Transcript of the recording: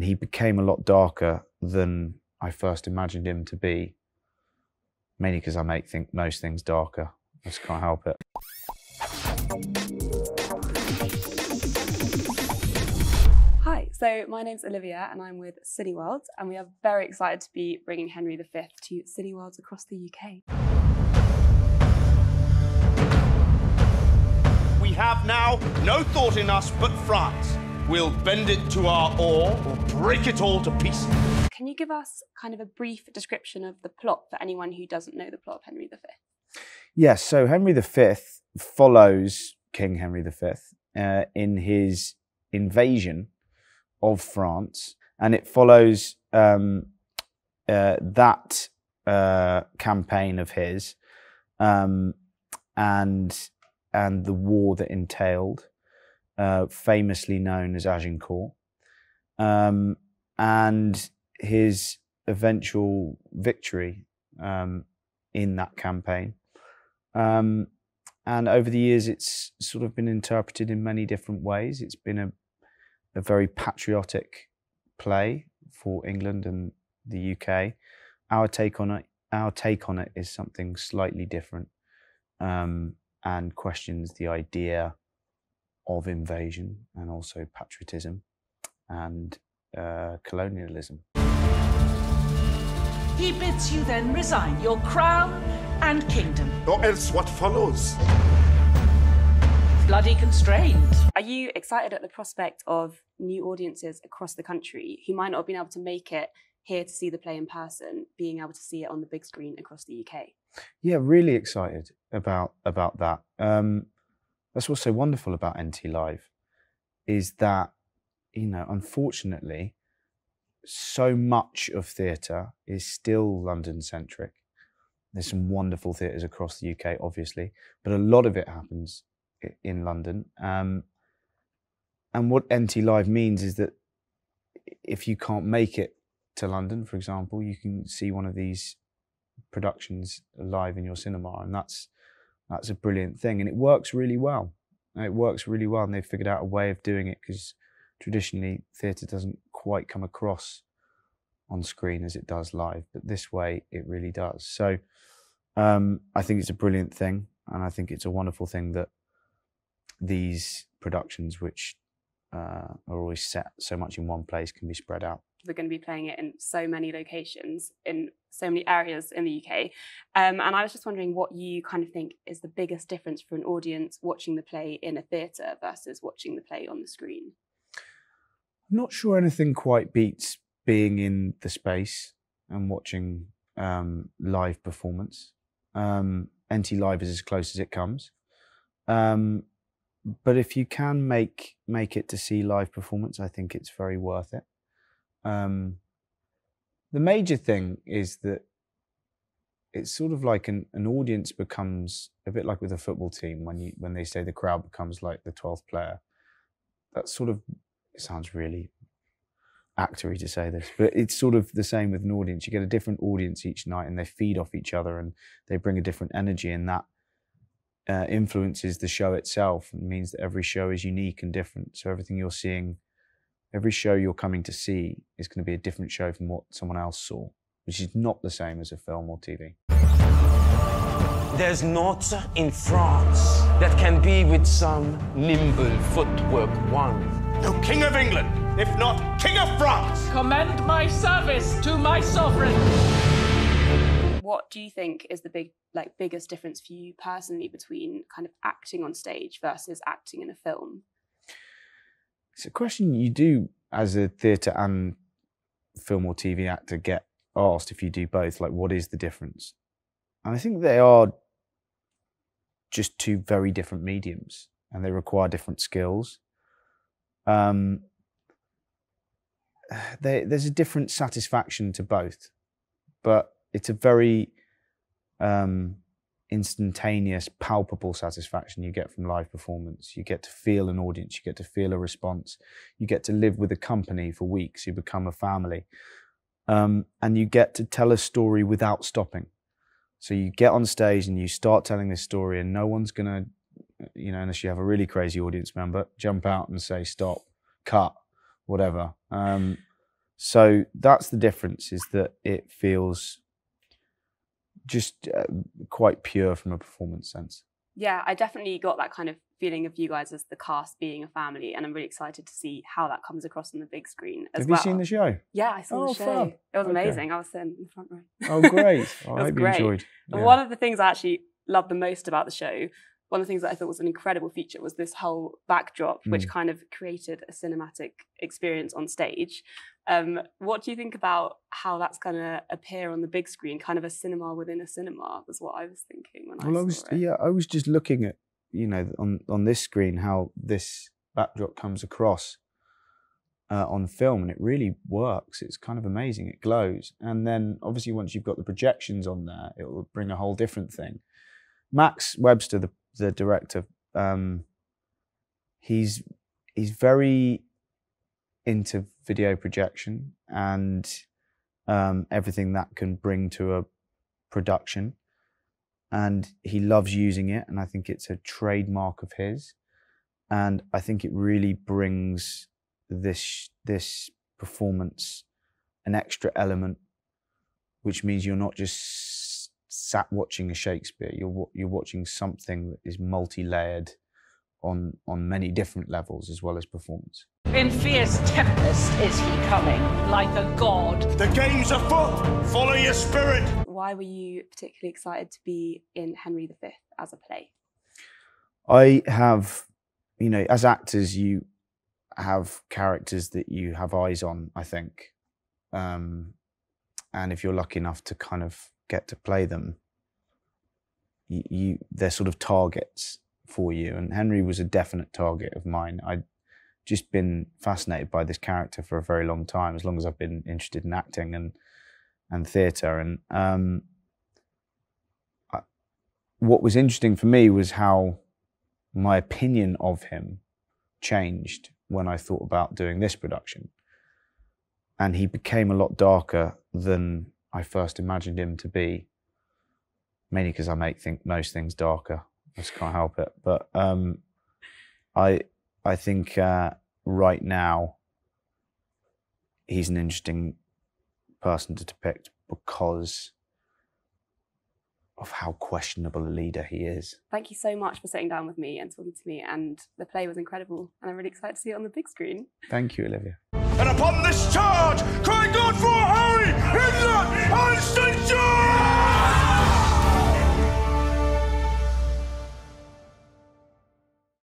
he became a lot darker than I first imagined him to be, mainly because I make most things darker. I just can't help it. Hi, so my name's Olivia and I'm with Cineworld, and we are very excited to be bringing Henry V to Cineworlds across the UK. We have now no thought in us but France. We'll bend it to our oar or break it all to pieces. Can you give us kind of a brief description of the plot for anyone who doesn't know the plot of Henry V? Yes, so Henry V follows King Henry V in his invasion of France, and it follows that campaign of his and the war that entailed, famously known as Agincourt, and his eventual victory in that campaign. And over the years, it's sort of been interpreted in many different ways. It's been a very patriotic play for England and the UK. Our take on it is something slightly different, and questions the idea of invasion and also patriotism and colonialism. He bids you then resign your crown and kingdom. Or else what follows? Bloody constrained. Are you excited at the prospect of new audiences across the country who might not have been able to make it here to see the play in person, being able to see it on the big screen across the UK? Yeah, really excited about that. That's what's so wonderful about NT Live, is that, you know, unfortunately, so much of theatre is still London-centric. There's some wonderful theatres across the UK, obviously, but a lot of it happens in London. And what NT Live means is that if you can't make it to London, for example, you can see one of these productions live in your cinema, and that's a brilliant thing, and it works really well. It works really well, and they've figured out a way of doing it, because traditionally theatre doesn't quite come across on screen as it does live, but this way it really does. So I think it's a brilliant thing, and I think it's a wonderful thing that these productions, which are always set so much in one place, can be spread out. We're going to be playing it in so many locations, in so many areas in the UK. And I was just wondering what you kind of think is the biggest difference for an audience watching the play in a theatre versus watching the play on the screen. I'm not sure anything quite beats being in the space and watching live performance. NT Live is as close as it comes. But if you can make it to see live performance, I think it's very worth it. The major thing is that it's sort of like an audience becomes a bit like with a football team when they say the crowd becomes like the 12th player. That's sort of, it sounds really actory to say this, but it's sort of the same with an audience. You get a different audience each night, and they feed off each other, and they bring a different energy, and that influences the show itself, and means that every show is unique and different. So everything you're seeing, every show you're coming to see is going to be a different show from what someone else saw, which is not the same as a film or TV. There's naught in France that can be with some nimble footwork won. No King of England, if not King of France! Commend my service to my sovereign. What do you think is the biggest difference for you personally between kind of acting on stage versus acting in a film? It's a question you do as a theatre and film or TV actor get asked if you do both, like what is the difference? And I think they are just two very different mediums, and they require different skills. There's a different satisfaction to both, but it's a very instantaneous, palpable satisfaction you get from live performance. You get to feel an audience, you get to feel a response, you get to live with a company for weeks, you become a family, and you get to tell a story without stopping. So you get on stage and you start telling this story, and no one's gonna, you know, unless you have a really crazy audience member, jump out and say stop, cut, whatever. So that's the difference, is that it feels just quite pure from a performance sense. Yeah, I definitely got that kind of feeling of you guys as the cast being a family, and I'm really excited to see how that comes across on the big screen as well. Have you seen the show? Yeah, I saw the show. Fab. It was Okay. amazing. I was sitting in the front row. Oh, great. Oh, It I was hope you great. enjoyed. And Yeah. one of the things I actually loved the most about the show, one of the things that I thought was an incredible feature, was this whole backdrop, which kind of created a cinematic experience on stage. What do you think about how that's going to appear on the big screen, kind of a cinema within a cinema, was what I was thinking when I saw it. I was just looking at, you know, on this screen, how this backdrop comes across on film, and it really works. It's kind of amazing. It glows. And then obviously once you've got the projections on there, it will bring a whole different thing. Max Webster, the director, he's very into video projection and everything that can bring to a production, and he loves using it, and I think it's a trademark of his, and I think it really brings this performance an extra element, which means you're not just sat watching a Shakespeare, you're watching something that is multi-layered on many different levels, as well as performance. In fierce tempest is he coming, like a god. The game's afoot. Follow your spirit. Why were you particularly excited to be in Henry V as a play? I have, you know, as actors, you have characters that you have eyes on, I think. And if you're lucky enough to kind of get to play them, they're sort of targets for you. And Henry was a definite target of mine. I'd just been fascinated by this character for a very long time, as long as I've been interested in acting and theatre. And what was interesting for me was how my opinion of him changed when I thought about doing this production. And he became a lot darker than I first imagined him to be, mainly because I think most things darker. I just can't help it. But I think right now he's an interesting person to depict because of how questionable a leader he is. Thank you so much for sitting down with me and talking to me, and the play was incredible, and I'm really excited to see it on the big screen. Thank you, Olivia. And upon this charge, cry God for Harry, England, and St. George!